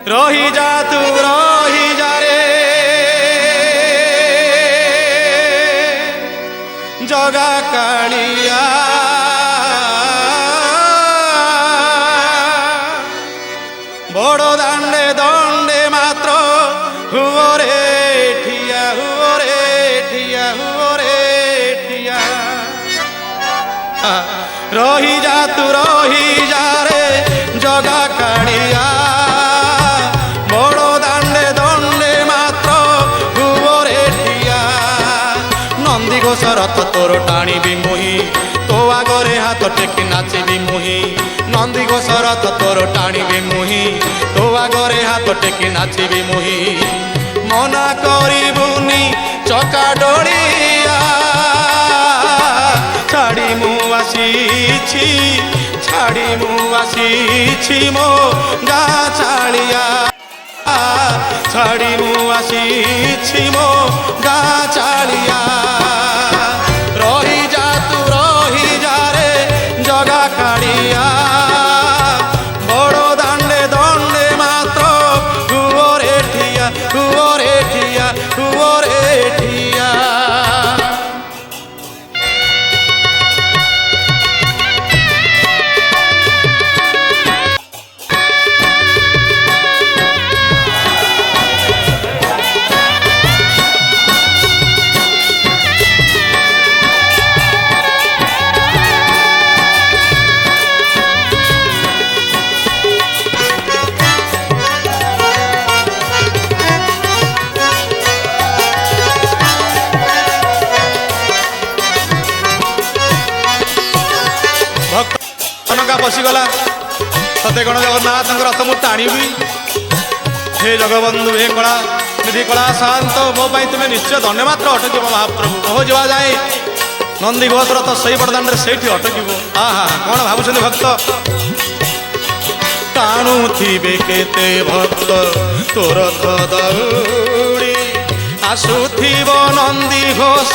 রহি যা তু রহি যা রে জগা কালিয়া বড় দাণ্ডে দণ্ডে মাত্র হুয়রে ঠিয়া হুয়রে ঠিয়া হুয়রে ঠিয়া রহি যা তু রহি যা রে জগা কালিয়া বড় দাণ্ডে দণ্ডে মাত্র হুয়রে ঠিয়া নন্দী ঘোষ রথ তোর টাণিবি মুহি তো আগরে হাত টেকি নাচিবি মুহি নন্দী ঘোষ রথ তোর টাণিবি মুহি তো আগরে হাত টেকি নাচিবি মুহি মনা করিবুনি চকা ডলিয়া ছাড়ি মু আসিছি ছাড়ি মু আসিছি মো গা ছাড়িয়া ছাড়ি মু আসিছি মো গা ছাড়িয়া রহি যা তু রহি যা রে জগা কালিয়া বড় দাণ্ডে দণ্ডে মাত্র হুয়রে ঠিয়া হুয়রে ঠিয়া হুয়রে ঠিয়া बसीगला सत्य गण जगन्नाथ रथ मु टाणी हे जगबंधु हे कला निधि कला शांत मो तुम्हें निश्चय धन्यवाद अटक महाप्रभु कह जा जाए नंदी घोष रथ से बड़दान से अटक आहा कौन भावुं भक्त टाणु थे केते भक्त तोर दौड़ी आसुथिब नंदी घोष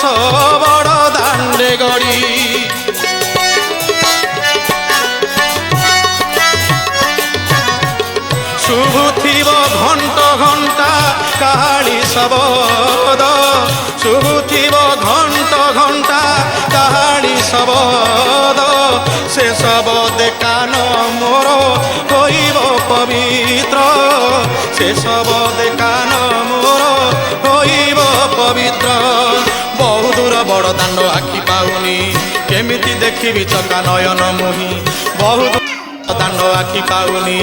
बड़ दांडे गड़ी शुभुथिब घंट घंटा काहाली शबद शुभुथिब घंट घंटा काहाली शबद से शबद कान मोर होइब पवित्र से शबद कान मोर होइब पवित्र बहु दूर बड़ दाण्ड आखि पाउनी केमिति देखिबि चका नयन मुहि बहु दाण्ड आखि पाउनी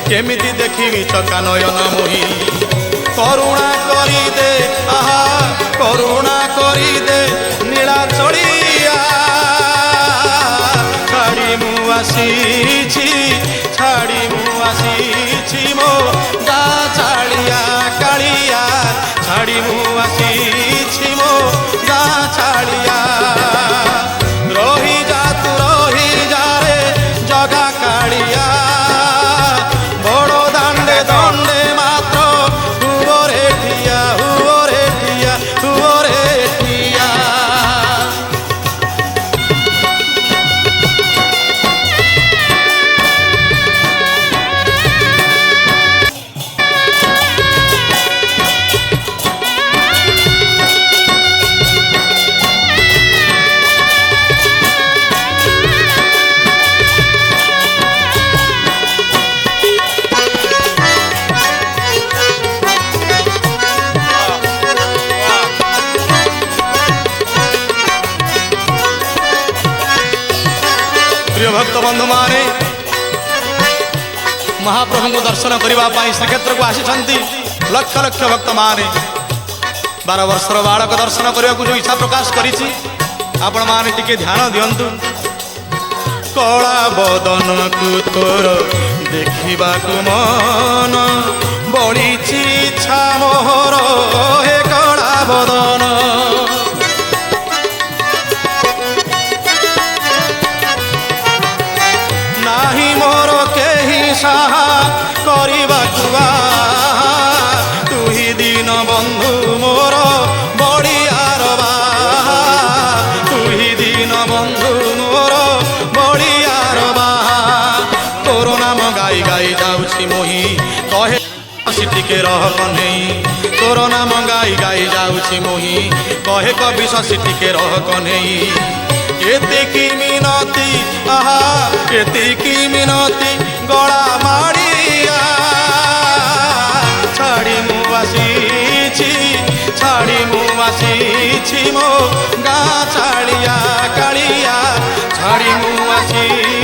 केमिति देखिबि चका नयन मुहि करुणा करी दे आहा करुणा करी दे नीला चढ़िया छाड़ी मु आसीछि छाड़ी मु आसीछि मो गा छाड़िया कालिया छाड़ी मु आसीछि मो गा छाड़िया रही जा तू रही जा रे जगा कालिया बड़ दाण्डे दण्डे मात्र हुयरे ठिया हुयरे ठिया हुयरे ठिया प्रिय भक्त बंधु माने महाप्रभु को दर्शन करने श्रीक्षेत्र को आसी लक्ष लक्ष भक्त माने 12 वर्षर बालक दर्शन करने को जो इच्छा प्रकाश करी आपण माने टिके ध्यान दियंतु कला बदन को तोर देखा मन बड़ी इच्छा मोहर हे कला बदन नाही मोर केही साहा करबाकु तुही दीन बंधु मोर बड़ियार तुही दीन बंधु मोर बड़ियार तोर नाम गाई गाई जाऊँ मोही कहे ଶଶୀ ଟିକେ ରହ କହ୍ନେଇ ତୋର ନାମ ଗାଇ ଗାଇ ଯାଉଛି ମୁହିଁ କହେ କବି ଶଶୀ ଟିକେ ରହ କହ୍ନେଇ ଏତିକି ମିନତି ଆହା ଏତିକି ମିନତି ଗଳା ମାଡ଼ିଆ ଛାଡ଼ି ମୁଁ ଆସିଛି ଛାଡ଼ି ମୁଁ ଆସିଛି ମୋ ଗାଁ ଚାଳିଆ କାଳିଆ ଛାଡ଼ି ମୁଁ ଆସିଛି